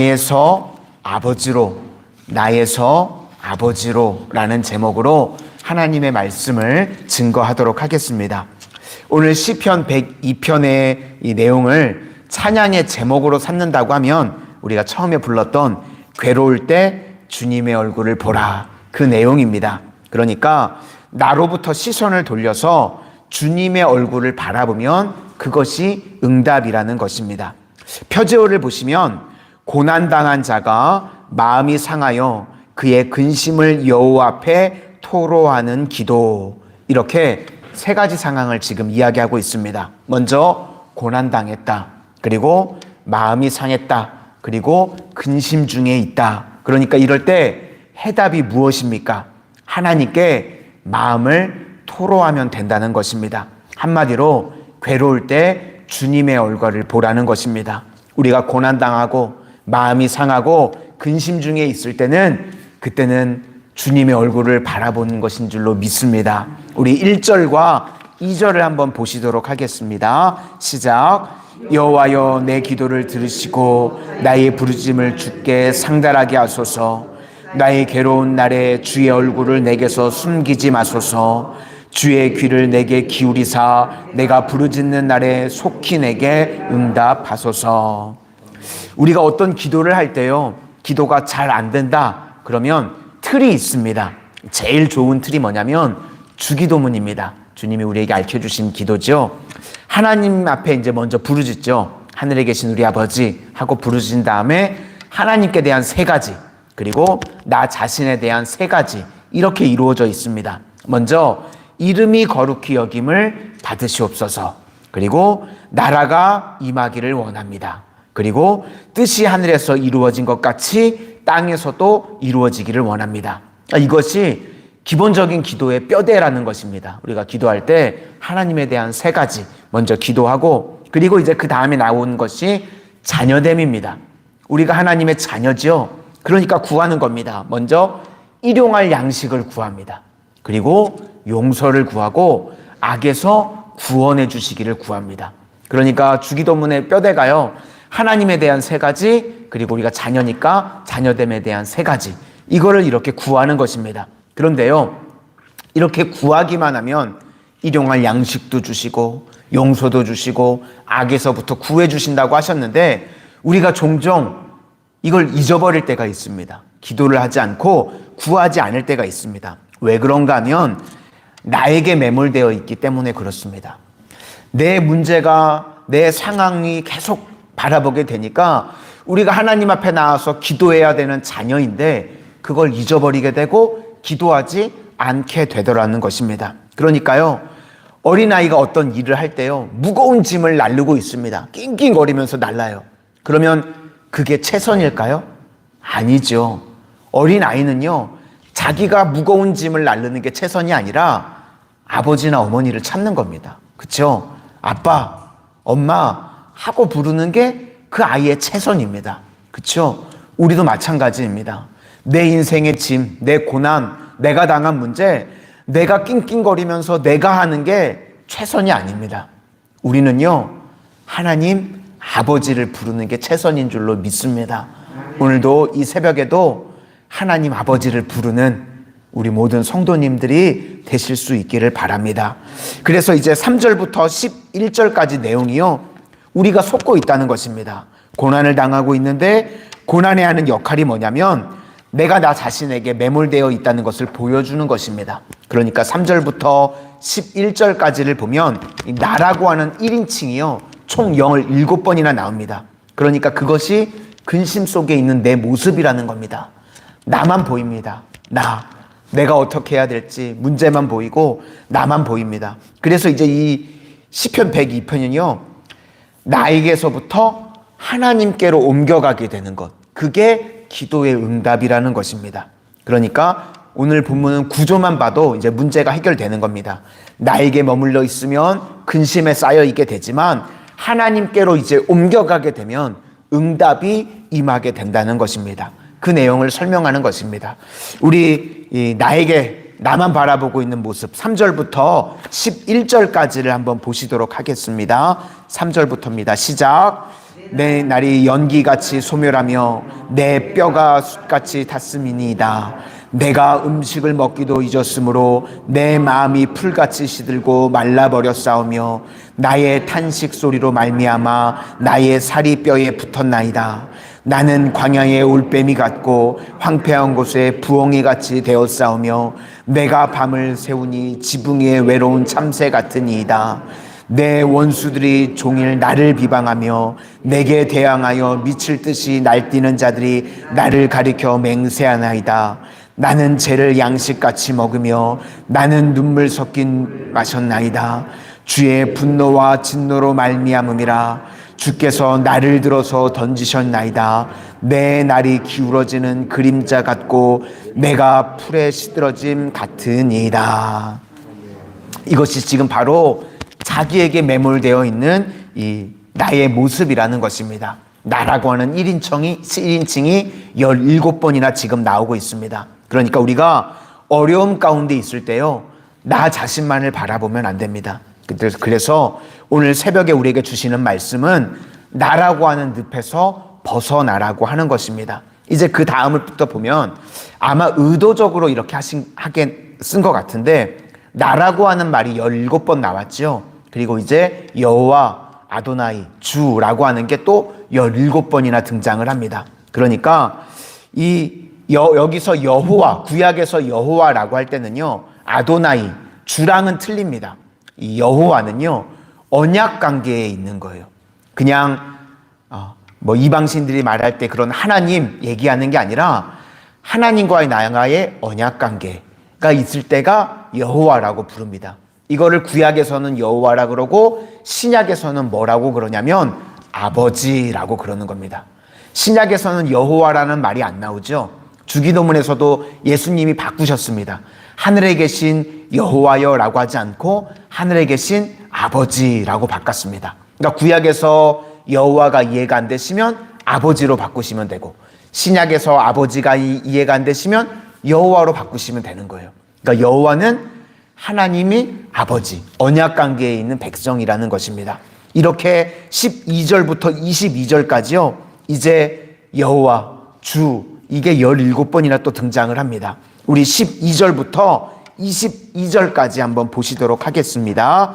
나에서 아버지로, 나에서 아버지로 라는 제목으로 하나님의 말씀을 증거하도록 하겠습니다. 오늘 시편 102편의 이 내용을 찬양의 제목으로 삼는다고 하면 우리가 처음에 불렀던 괴로울 때 주님의 얼굴을 보라, 그 내용입니다. 그러니까 나로부터 시선을 돌려서 주님의 얼굴을 바라보면 그것이 응답이라는 것입니다. 표제어를 보시면 고난당한 자가 마음이 상하여 그의 근심을 여호와 앞에 토로하는 기도, 이렇게 세 가지 상황을 지금 이야기하고 있습니다. 먼저 고난당했다, 그리고 마음이 상했다, 그리고 근심 중에 있다. 그러니까 이럴 때 해답이 무엇입니까? 하나님께 마음을 토로하면 된다는 것입니다. 한마디로 괴로울 때 주님의 얼굴을 보라는 것입니다. 우리가 고난당하고 마음이 상하고 근심 중에 있을 때는 그때는 주님의 얼굴을 바라보는 것인 줄로 믿습니다. 우리 1절과 2절을 한번 보시도록 하겠습니다. 시작. 여호와여, 내 기도를 들으시고 나의 부르짖음을 주께 상달하게 하소서. 나의 괴로운 날에 주의 얼굴을 내게서 숨기지 마소서. 주의 귀를 내게 기울이사 내가 부르짖는 날에 속히 내게 응답하소서. 우리가 어떤 기도를 할 때요, 기도가 잘 안 된다 그러면 틀이 있습니다. 제일 좋은 틀이 뭐냐면 주기도문입니다. 주님이 우리에게 알려주신 기도죠. 하나님 앞에 이제 먼저 부르짖죠. 하늘에 계신 우리 아버지 하고 부르짖은 다음에 하나님께 대한 세 가지, 그리고 나 자신에 대한 세 가지, 이렇게 이루어져 있습니다. 먼저 이름이 거룩히 여김을 받으시옵소서. 그리고 나라가 임하기를 원합니다. 그리고 뜻이 하늘에서 이루어진 것 같이 땅에서도 이루어지기를 원합니다. 이것이 기본적인 기도의 뼈대라는 것입니다. 우리가 기도할 때 하나님에 대한 세 가지 먼저 기도하고, 그리고 이제 그 다음에 나온 것이 자녀됨입니다. 우리가 하나님의 자녀죠. 그러니까 구하는 겁니다. 먼저 일용할 양식을 구합니다. 그리고 용서를 구하고 악에서 구원해 주시기를 구합니다. 그러니까 주기도문의 뼈대가요, 하나님에 대한 세 가지, 그리고 우리가 자녀니까 자녀됨에 대한 세 가지, 이거를 이렇게 구하는 것입니다. 그런데요, 이렇게 구하기만 하면 일용할 양식도 주시고 용서도 주시고 악에서부터 구해 주신다고 하셨는데, 우리가 종종 이걸 잊어버릴 때가 있습니다. 기도를 하지 않고 구하지 않을 때가 있습니다. 왜 그런가 하면 나에게 매몰되어 있기 때문에 그렇습니다. 내 문제가, 내 상황이 계속 바라보게 되니까 우리가 하나님 앞에 나와서 기도해야 되는 자녀인데 그걸 잊어버리게 되고 기도하지 않게 되더라는 것입니다. 그러니까요, 어린아이가 어떤 일을 할 때요, 무거운 짐을 날르고 있습니다. 낑낑거리면서 날라요. 그러면 그게 최선일까요? 아니죠. 어린아이는요, 자기가 무거운 짐을 날르는 게 최선이 아니라 아버지나 어머니를 찾는 겁니다. 그렇죠? 아빠, 엄마 하고 부르는 게 그 아이의 최선입니다. 그렇죠? 우리도 마찬가지입니다. 내 인생의 짐, 내 고난, 내가 당한 문제, 내가 낑낑거리면서 내가 하는 게 최선이 아닙니다. 우리는요, 하나님 아버지를 부르는 게 최선인 줄로 믿습니다. 오늘도 이 새벽에도 하나님 아버지를 부르는 우리 모든 성도님들이 되실 수 있기를 바랍니다. 그래서 이제 3절부터 11절까지 내용이요, 우리가 속고 있다는 것입니다. 고난을 당하고 있는데 고난에 하는 역할이 뭐냐면 내가 나 자신에게 매몰되어 있다는 것을 보여주는 것입니다. 그러니까 3절부터 11절까지를 보면 나라고 하는 1인칭이요, 총 0을 7번이나 나옵니다. 그러니까 그것이 근심 속에 있는 내 모습이라는 겁니다. 나만 보입니다. 내가 어떻게 해야 될지 문제만 보이고 나만 보입니다. 그래서 이제 이 시편 102편은요, 나에게서부터 하나님께로 옮겨가게 되는 것, 그게 기도의 응답이라는 것입니다. 그러니까 오늘 본문은 구조만 봐도 이제 문제가 해결되는 겁니다. 나에게 머물러 있으면 근심에 쌓여 있게 되지만 하나님께로 이제 옮겨가게 되면 응답이 임하게 된다는 것입니다. 그 내용을 설명하는 것입니다. 우리 나만 바라보고 있는 모습 3절부터 11절까지를 한번 보시도록 하겠습니다. 3절부터입니다. 시작. 내 날이 연기같이 소멸하며 내 뼈가 숯같이 탔음이니이다. 내가 음식을 먹기도 잊었으므로 내 마음이 풀같이 시들고 말라버렸사오며 나의 탄식 소리로 말미암아 나의 살이 뼈에 붙었나이다. 나는 광야의 올빼미 같고 황폐한 곳에 부엉이 같이 되었사오며 내가 밤을 새우니 지붕 위에 외로운 참새 같으니이다. 내 원수들이 종일 나를 비방하며 내게 대항하여 미칠 듯이 날뛰는 자들이 나를 가리켜 맹세하나이다. 나는 죄를 양식같이 먹으며 나는 눈물 섞인 마셨나이다. 주의 분노와 진노로 말미암음이라. 주께서 나를 들어서 던지셨나이다. 내 날이 기울어지는 그림자 같고 내가 풀에 시들어짐 같으니이다. 이것이 지금 바로 자기에게 매몰되어 있는 이 나의 모습이라는 것입니다. 나라고 하는 1인칭이 17번이나 지금 나오고 있습니다. 그러니까 우리가 어려움 가운데 있을 때요, 나 자신만을 바라보면 안 됩니다. 그래서 오늘 새벽에 우리에게 주시는 말씀은 나라고 하는 늪에서 벗어나라고 하는 것입니다. 이제 그 다음부터 보면 아마 의도적으로 이렇게 하게 쓴 것 같은데, 나라고 하는 말이 17번 나왔죠. 그리고 이제 여호와, 아도나이, 주라고 하는 게 또 17번이나 등장을 합니다. 그러니까 여기서 여호와, 구약에서 여호와라고 할 때는요, 아도나이, 주랑은 틀립니다. 이 여호와는요, 언약 관계에 있는 거예요. 그냥 이방신들이 말할 때 그런 하나님 얘기하는 게 아니라 하나님과의 나의 언약 관계가 있을 때가 여호와라고 부릅니다. 이거를 구약에서는 여호와라 그러고 신약에서는 뭐라고 그러냐면 아버지라고 그러는 겁니다. 신약에서는 여호와라는 말이 안 나오죠. 주기도문에서도 예수님이 바꾸셨습니다. 하늘에 계신 여호와여라고 하지 않고 하늘에 계신 아버지라고 바꿨습니다. 그러니까 구약에서 여호와가 이해가 안 되시면 아버지로 바꾸시면 되고, 신약에서 아버지가 이해가 안 되시면 여호와로 바꾸시면 되는 거예요. 그러니까 여호와는 하나님이 아버지, 언약 관계에 있는 백성이라는 것입니다. 이렇게 12절부터 22절까지요, 이제 여호와, 주, 이게 17번이나 또 등장을 합니다. 우리 12절부터 22절까지 한번 보시도록 하겠습니다.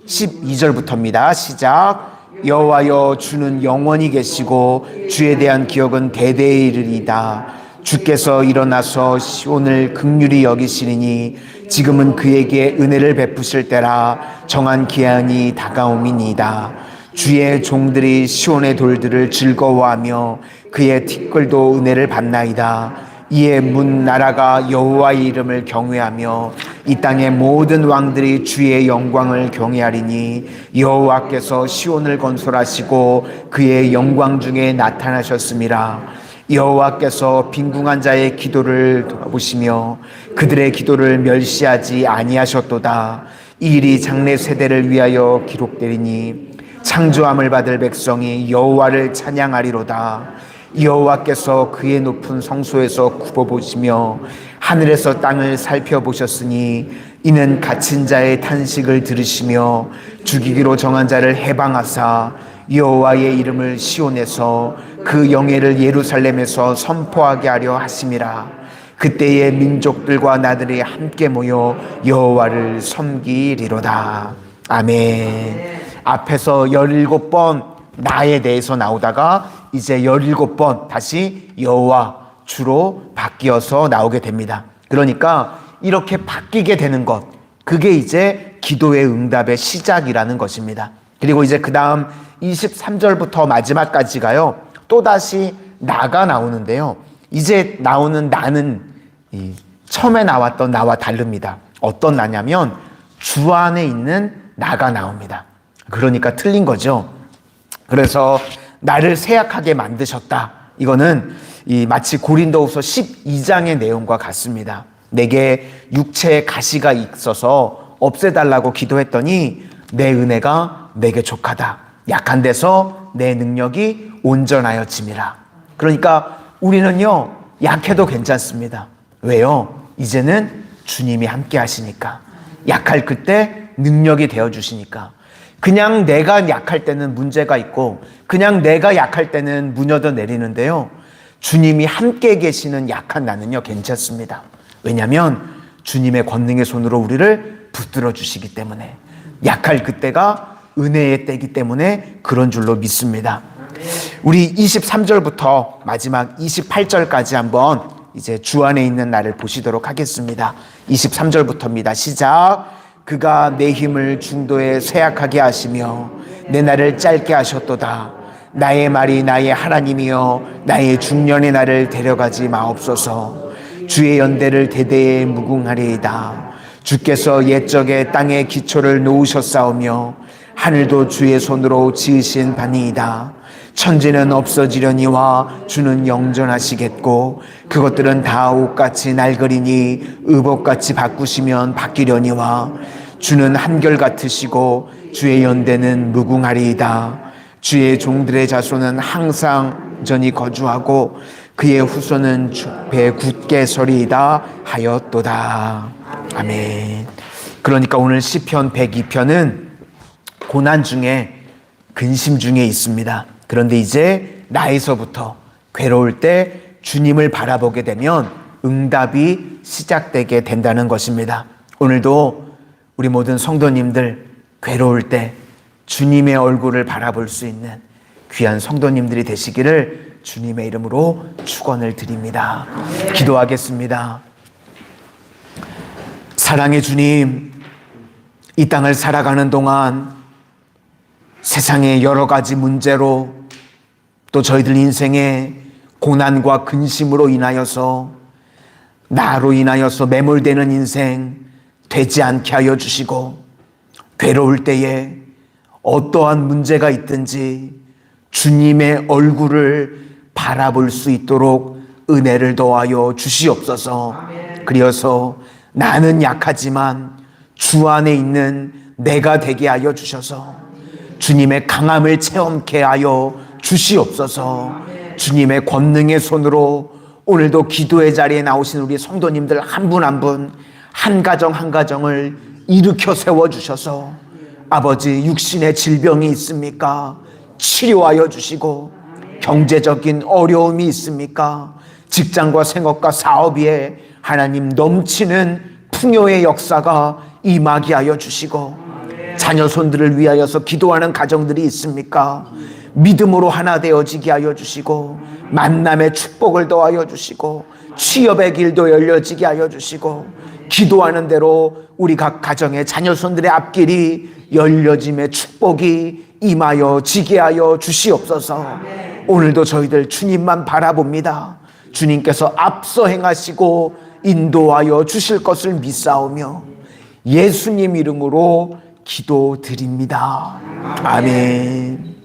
12절부터입니다. 시작. 여호와여, 주는 영원히 계시고 주에 대한 기억은 대대에 이르리이다. 주께서 일어나서 시온을 긍휼히 여기시리니 지금은 그에게 은혜를 베푸실 때라. 정한 기한이 다가옴이니이다. 주의 종들이 시온의 돌들을 즐거워하며 그의 티끌도 은혜를 받나이다. 이에 문 나라가 여호와의 이름을 경외하며 이 땅의 모든 왕들이 주의 영광을 경외하리니 여호와께서 시온을 건설하시고 그의 영광 중에 나타나셨음이라. 여호와께서 빈궁한 자의 기도를 돌아보시며 그들의 기도를 멸시하지 아니하셨도다. 이 일이 장래 세대를 위하여 기록되리니 창조함을 받을 백성이 여호와를 찬양하리로다. 여호와께서 그의 높은 성소에서 굽어보시며 하늘에서 땅을 살펴보셨으니 이는 갇힌 자의 탄식을 들으시며 죽이기로 정한 자를 해방하사 여호와의 이름을 시온에서 그 영예를 예루살렘에서 선포하게 하려 하심이라. 그때의 민족들과 나들이 함께 모여 여호와를 섬기리로다. 아멘. 앞에서 17번 나에 대해서 나오다가 이제 17번 다시 여호와, 주로 바뀌어서 나오게 됩니다. 그러니까 이렇게 바뀌게 되는 것, 그게 이제 기도의 응답의 시작이라는 것입니다. 그리고 이제 그 다음 23절부터 마지막까지가요, 또다시 나가 나오는데요, 이제 나오는 나는 처음에 나왔던 나와 다릅니다. 어떤 나냐면 주 안에 있는 나가 나옵니다. 그러니까 틀린 거죠. 그래서 나를 세약하게 만드셨다. 이거는 마치 고린도후서 12장의 내용과 같습니다. 내게 육체의 가시가 있어서 없애달라고 기도했더니 내 은혜가 내게 족하다. 약한 데서 내 능력이 온전하여짐이라. 그러니까 우리는요, 약해도 괜찮습니다. 왜요? 이제는 주님이 함께 하시니까. 약할 그때 능력이 되어주시니까. 그냥 내가 약할 때는 문제가 있고 그냥 내가 약할 때는 무너져 내리는데요. 주님이 함께 계시는 약한 나는요 괜찮습니다. 왜냐하면 주님의 권능의 손으로 우리를 붙들어 주시기 때문에, 약할 그때가 은혜의 때이기 때문에 그런 줄로 믿습니다. 우리 23절부터 마지막 28절까지 한번 이제 주 안에 있는 나를 보시도록 하겠습니다. 23절부터입니다. 시작. 그가 내 힘을 중도에 쇠약하게 하시며 내 날을 짧게 하셨도다. 나의 말이 나의 하나님이여 나의 중년의 날을 데려가지 마옵소서. 주의 연대를 대대에 무궁하리이다. 주께서 옛적에 땅에 기초를 놓으셨사오며 하늘도 주의 손으로 지으신 바니이다. 천지는 없어지려니와 주는 영존하시겠고 그것들은 다 옷같이 낡으리니 의복같이 바꾸시면 바뀌려니와 주는 한결같으시고 주의 연대는 무궁하리이다. 주의 종들의 자손은 항상 전이 거주하고 그의 후손은 배 굳게 서리이다 하였도다. 아멘. 그러니까 오늘 시편 102편은 고난 중에 근심 중에 있습니다. 그런데 이제 나에서부터 괴로울 때 주님을 바라보게 되면 응답이 시작되게 된다는 것입니다. 오늘도 우리 모든 성도님들 괴로울 때 주님의 얼굴을 바라볼 수 있는 귀한 성도님들이 되시기를 주님의 이름으로 축원을 드립니다. 기도하겠습니다. 사랑의 주님, 이 땅을 살아가는 동안 세상의 여러 가지 문제로 또 저희들 인생의 고난과 근심으로 인하여서 나로 인하여서 매몰되는 인생 되지 않게 하여 주시고, 괴로울 때에 어떠한 문제가 있든지 주님의 얼굴을 바라볼 수 있도록 은혜를 더하여 주시옵소서. 그리어서 나는 약하지만 주 안에 있는 내가 되게 하여 주셔서 주님의 강함을 체험케 하여 주시옵소서. 주님의 권능의 손으로 오늘도 기도의 자리에 나오신 우리 성도님들 한 분 한 분, 한 가정 한 가정을 일으켜 세워주셔서 아버지, 육신의 질병이 있습니까? 치료하여 주시고, 경제적인 어려움이 있습니까? 직장과 생업과 사업에 하나님 넘치는 풍요의 역사가 임하게 하여 주시고, 자녀 손들을 위하여서 기도하는 가정들이 있습니까? 믿음으로 하나 되어지게 하여 주시고, 만남의 축복을 더하여 주시고, 취업의 길도 열려지게 하여 주시고, 기도하는 대로 우리 각 가정의 자녀 손들의 앞길이 열려짐의 축복이 임하여 지게 하여 주시옵소서. 오늘도 저희들 주님만 바라봅니다. 주님께서 앞서 행하시고 인도하여 주실 것을 믿사오며 예수님 이름으로 기도드립니다. 아멘.